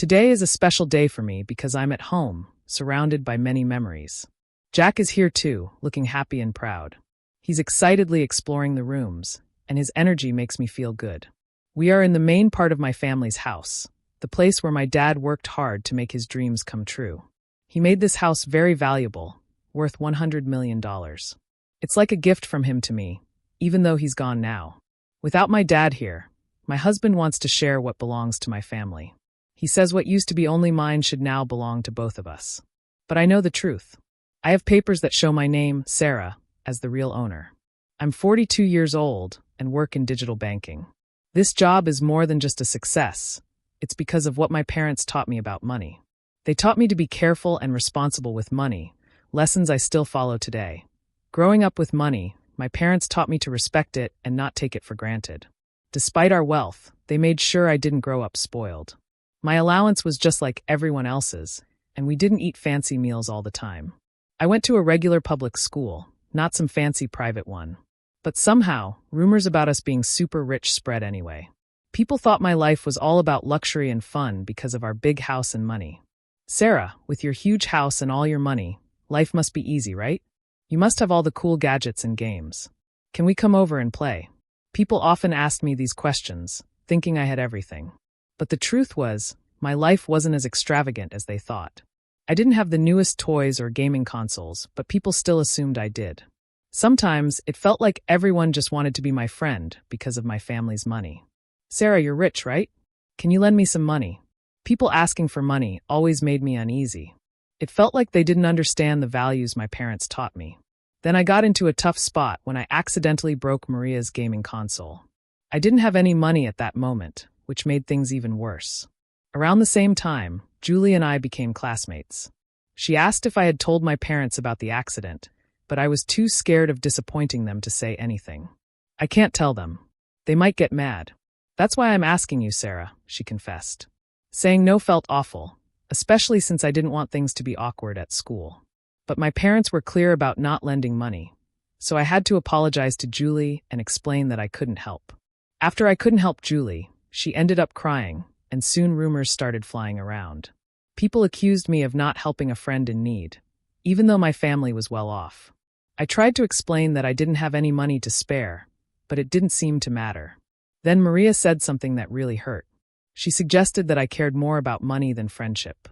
Today is a special day for me because I'm at home, surrounded by many memories. Jack is here too, looking happy and proud. He's excitedly exploring the rooms, and his energy makes me feel good. We are in the main part of my family's house, the place where my dad worked hard to make his dreams come true. He made this house very valuable, worth $100 million. It's like a gift from him to me, even though he's gone now. Without my dad here, my husband wants to share what belongs to my family. He says what used to be only mine should now belong to both of us. But I know the truth. I have papers that show my name, Sarah, as the real owner. I'm 42 years old and work in digital banking. This job is more than just a success. It's because of what my parents taught me about money. They taught me to be careful and responsible with money, lessons I still follow today. Growing up with money, my parents taught me to respect it and not take it for granted. Despite our wealth, they made sure I didn't grow up spoiled. My allowance was just like everyone else's, and we didn't eat fancy meals all the time. I went to a regular public school, not some fancy private one. But somehow, rumors about us being super rich spread anyway. People thought my life was all about luxury and fun because of our big house and money. Sarah, with your huge house and all your money, life must be easy, right? You must have all the cool gadgets and games. Can we come over and play? People often asked me these questions, thinking I had everything. But the truth was, my life wasn't as extravagant as they thought. I didn't have the newest toys or gaming consoles, but people still assumed I did. Sometimes, it felt like everyone just wanted to be my friend because of my family's money. Sarah, you're rich, right? Can you lend me some money? People asking for money always made me uneasy. It felt like they didn't understand the values my parents taught me. Then I got into a tough spot when I accidentally broke Maria's gaming console. I didn't have any money at that moment, which made things even worse. Around the same time, Julie and I became classmates. She asked if I had told my parents about the accident, but I was too scared of disappointing them to say anything. I can't tell them. They might get mad. That's why I'm asking you, Sarah, she confessed. Saying no felt awful, especially since I didn't want things to be awkward at school. But my parents were clear about not lending money, so I had to apologize to Julie and explain that I couldn't help. After I couldn't help Julie, she ended up crying, and soon rumors started flying around. People accused me of not helping a friend in need, even though my family was well off. I tried to explain that I didn't have any money to spare, but it didn't seem to matter. Then Maria said something that really hurt. She suggested that I cared more about money than friendship.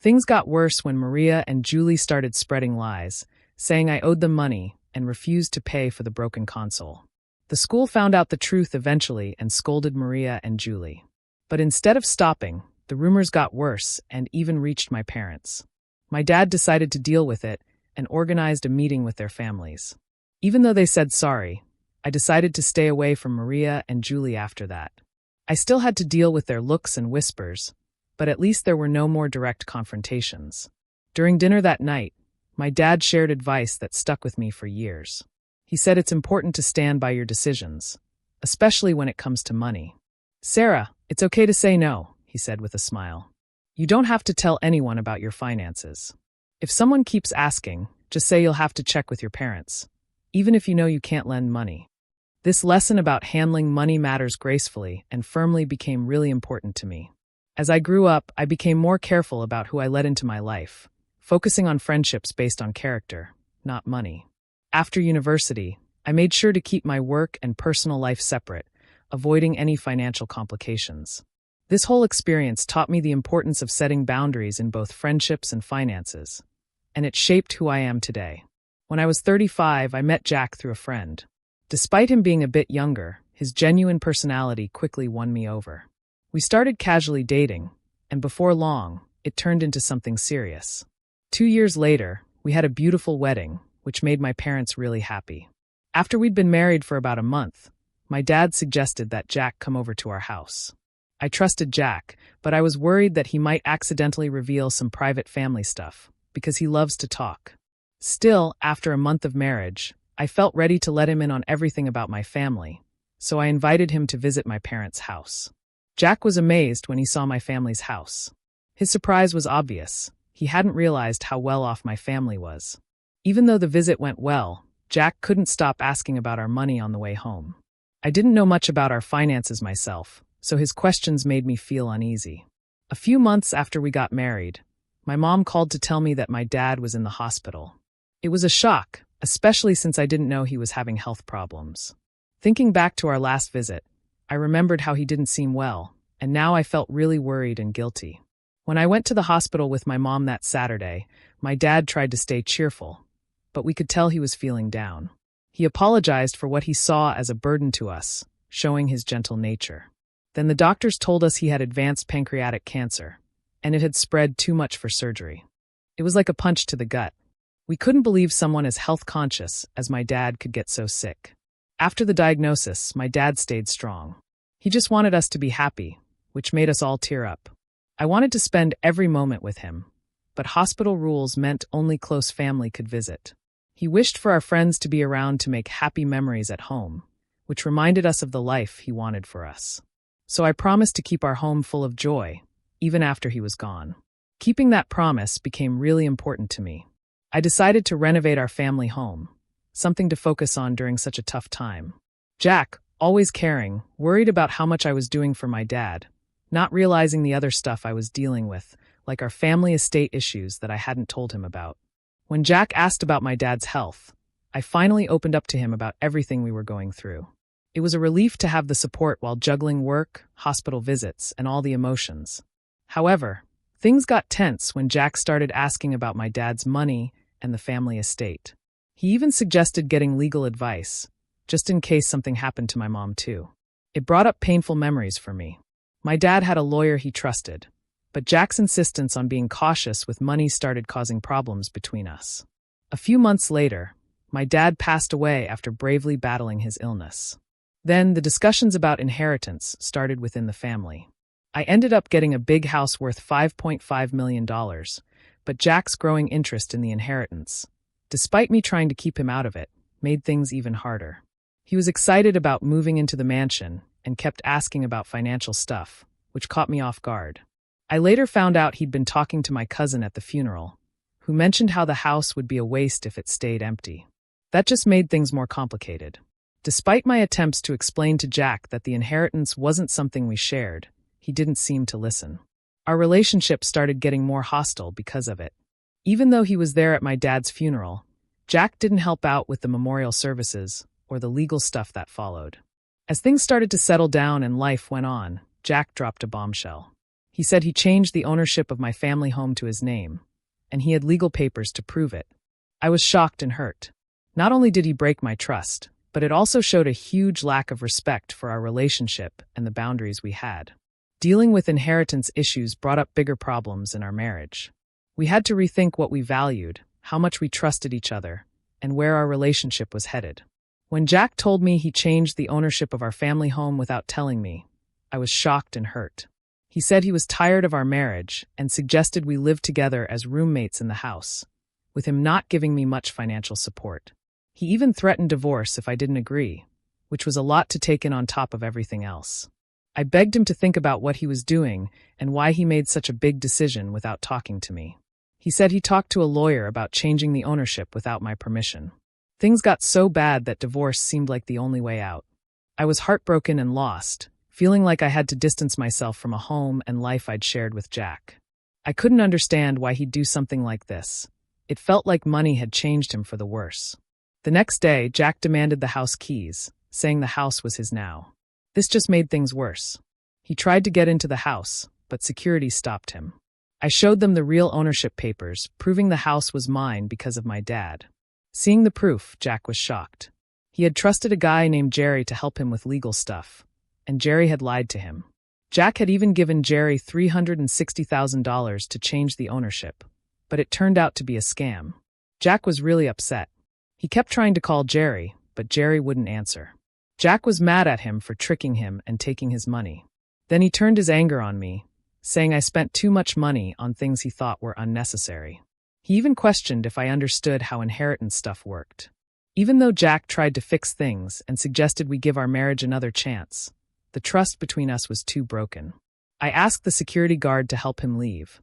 Things got worse when Maria and Julie started spreading lies, saying I owed them money and refused to pay for the broken console. The school found out the truth eventually and scolded Maria and Julie. But instead of stopping, the rumors got worse and even reached my parents. My dad decided to deal with it and organized a meeting with their families. Even though they said sorry, I decided to stay away from Maria and Julie after that. I still had to deal with their looks and whispers, but at least there were no more direct confrontations. During dinner that night, my dad shared advice that stuck with me for years. He said it's important to stand by your decisions, especially when it comes to money. Sarah, it's okay to say no, he said with a smile. You don't have to tell anyone about your finances. If someone keeps asking, just say you'll have to check with your parents, even if you know you can't lend money. This lesson about handling money matters gracefully and firmly became really important to me. As I grew up, I became more careful about who I let into my life, focusing on friendships based on character, not money. After university, I made sure to keep my work and personal life separate, avoiding any financial complications. This whole experience taught me the importance of setting boundaries in both friendships and finances, and it shaped who I am today. When I was 35, I met Jack through a friend. Despite him being a bit younger, his genuine personality quickly won me over. We started casually dating, and before long, it turned into something serious. 2 years later, we had a beautiful wedding, which made my parents really happy. After we'd been married for about a month, my dad suggested that Jack come over to our house. I trusted Jack, but I was worried that he might accidentally reveal some private family stuff, because he loves to talk. Still, after a month of marriage, I felt ready to let him in on everything about my family, so I invited him to visit my parents' house. Jack was amazed when he saw my family's house. His surprise was obvious. He hadn't realized how well off my family was. Even though the visit went well, Jack couldn't stop asking about our money on the way home. I didn't know much about our finances myself, so his questions made me feel uneasy. A few months after we got married, my mom called to tell me that my dad was in the hospital. It was a shock, especially since I didn't know he was having health problems. Thinking back to our last visit, I remembered how he didn't seem well, and now I felt really worried and guilty. When I went to the hospital with my mom that Saturday, my dad tried to stay cheerful, but we could tell he was feeling down. He apologized for what he saw as a burden to us, showing his gentle nature. Then the doctors told us he had advanced pancreatic cancer, and it had spread too much for surgery. It was like a punch to the gut. We couldn't believe someone as health-conscious as my dad could get so sick. After the diagnosis, my dad stayed strong. He just wanted us to be happy, which made us all tear up. I wanted to spend every moment with him, but hospital rules meant only close family could visit. He wished for our friends to be around to make happy memories at home, which reminded us of the life he wanted for us. So I promised to keep our home full of joy, even after he was gone. Keeping that promise became really important to me. I decided to renovate our family home, something to focus on during such a tough time. Jack, always caring, worried about how much I was doing for my dad, not realizing the other stuff I was dealing with, like our family estate issues that I hadn't told him about. When Jack asked about my dad's health, I finally opened up to him about everything we were going through. It was a relief to have the support while juggling work, hospital visits, and all the emotions. However, things got tense when Jack started asking about my dad's money and the family estate. He even suggested getting legal advice, just in case something happened to my mom too. It brought up painful memories for me. My dad had a lawyer he trusted, but Jack's insistence on being cautious with money started causing problems between us. A few months later, my dad passed away after bravely battling his illness. Then the discussions about inheritance started within the family. I ended up getting a big house worth $5.5 million, but Jack's growing interest in the inheritance, despite me trying to keep him out of it, made things even harder. He was excited about moving into the mansion and kept asking about financial stuff, which caught me off guard. I later found out he'd been talking to my cousin at the funeral, who mentioned how the house would be a waste if it stayed empty. That just made things more complicated. Despite my attempts to explain to Jack that the inheritance wasn't something we shared, he didn't seem to listen. Our relationship started getting more hostile because of it. Even though he was there at my dad's funeral, Jack didn't help out with the memorial services or the legal stuff that followed. As things started to settle down and life went on, Jack dropped a bombshell. He said he changed the ownership of my family home to his name, and he had legal papers to prove it. I was shocked and hurt. Not only did he break my trust, but it also showed a huge lack of respect for our relationship and the boundaries we had. Dealing with inheritance issues brought up bigger problems in our marriage. We had to rethink what we valued, how much we trusted each other, and where our relationship was headed. When Jack told me he changed the ownership of our family home without telling me, I was shocked and hurt. He said he was tired of our marriage and suggested we live together as roommates in the house, with him not giving me much financial support. He even threatened divorce if I didn't agree, which was a lot to take in on top of everything else. I begged him to think about what he was doing and why he made such a big decision without talking to me. He said he talked to a lawyer about changing the ownership without my permission. Things got so bad that divorce seemed like the only way out. I was heartbroken and lost, feeling like I had to distance myself from a home and life I'd shared with Jack. I couldn't understand why he'd do something like this. It felt like money had changed him for the worse. The next day, Jack demanded the house keys, saying the house was his now. This just made things worse. He tried to get into the house, but security stopped him. I showed them the real ownership papers, proving the house was mine because of my dad. Seeing the proof, Jack was shocked. He had trusted a guy named Jerry to help him with legal stuff, and Jerry had lied to him. Jack had even given Jerry $360,000 to change the ownership, but it turned out to be a scam. Jack was really upset. He kept trying to call Jerry, but Jerry wouldn't answer. Jack was mad at him for tricking him and taking his money. Then he turned his anger on me, saying I spent too much money on things he thought were unnecessary. He even questioned if I understood how inheritance stuff worked. Even though Jack tried to fix things and suggested we give our marriage another chance, the trust between us was too broken. I asked the security guard to help him leave,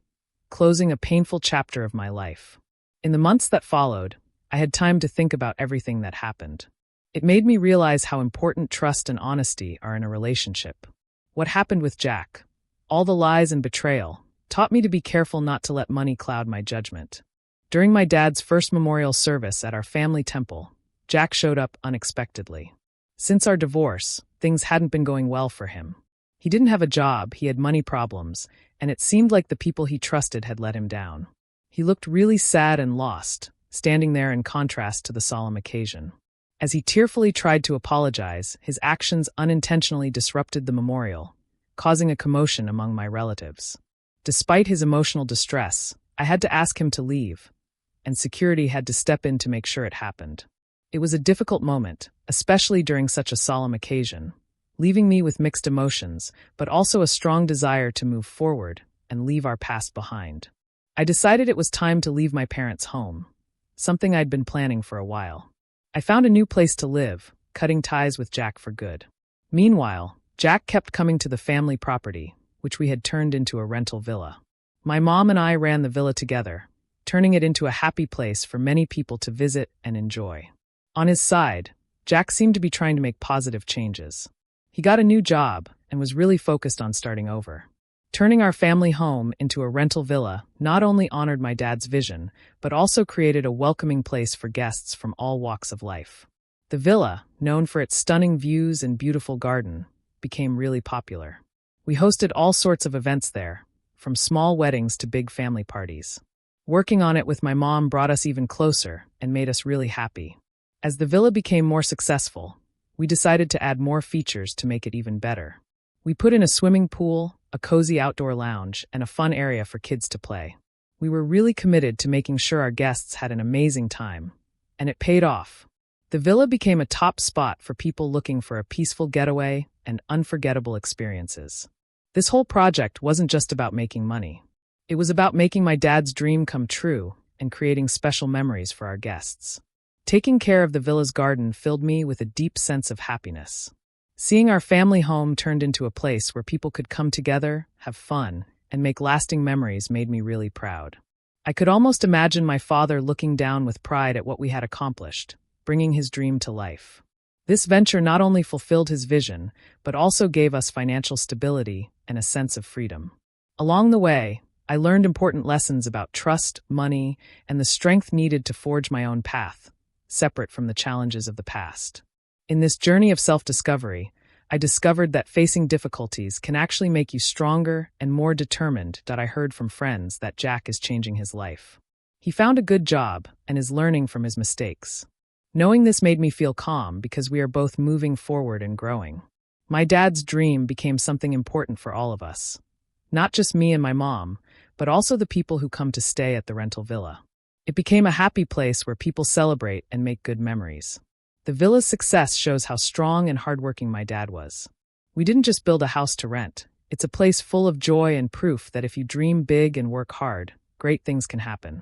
closing a painful chapter of my life. In the months that followed, I had time to think about everything that happened. It made me realize how important trust and honesty are in a relationship. What happened with Jack, all the lies and betrayal, taught me to be careful not to let money cloud my judgment. During my dad's first memorial service at our family temple, Jack showed up unexpectedly. Since our divorce, things hadn't been going well for him. He didn't have a job, he had money problems, and it seemed like the people he trusted had let him down. He looked really sad and lost, standing there in contrast to the solemn occasion. As he tearfully tried to apologize, his actions unintentionally disrupted the memorial, causing a commotion among my relatives. Despite his emotional distress, I had to ask him to leave, and security had to step in to make sure it happened. It was a difficult moment, especially during such a solemn occasion, leaving me with mixed emotions, but also a strong desire to move forward and leave our past behind. I decided it was time to leave my parents' home, something I'd been planning for a while. I found a new place to live, cutting ties with Jack for good. Meanwhile, Jack kept coming to the family property, which we had turned into a rental villa. My mom and I ran the villa together, turning it into a happy place for many people to visit and enjoy. On his side, Jack seemed to be trying to make positive changes. He got a new job and was really focused on starting over. Turning our family home into a rental villa not only honored my dad's vision, but also created a welcoming place for guests from all walks of life. The villa, known for its stunning views and beautiful garden, became really popular. We hosted all sorts of events there, from small weddings to big family parties. Working on it with my mom brought us even closer and made us really happy. As the villa became more successful, we decided to add more features to make it even better. We put in a swimming pool, a cozy outdoor lounge, and a fun area for kids to play. We were really committed to making sure our guests had an amazing time, and it paid off. The villa became a top spot for people looking for a peaceful getaway and unforgettable experiences. This whole project wasn't just about making money. It was about making my dad's dream come true and creating special memories for our guests. Taking care of the villa's garden filled me with a deep sense of happiness. Seeing our family home turned into a place where people could come together, have fun, and make lasting memories made me really proud. I could almost imagine my father looking down with pride at what we had accomplished, bringing his dream to life. This venture not only fulfilled his vision, but also gave us financial stability and a sense of freedom. Along the way, I learned important lessons about trust, money, and the strength needed to forge my own path, separate from the challenges of the past. In this journey of self-discovery, I discovered that facing difficulties can actually make you stronger and more determined. I heard from friends that Jack is changing his life. He found a good job and is learning from his mistakes. Knowing this made me feel calm because we are both moving forward and growing. My dad's dream became something important for all of us. Not just me and my mom, but also the people who come to stay at the rental villa. It became a happy place where people celebrate and make good memories. The villa's success shows how strong and hardworking my dad was. We didn't just build a house to rent. It's a place full of joy and proof that if you dream big and work hard, great things can happen.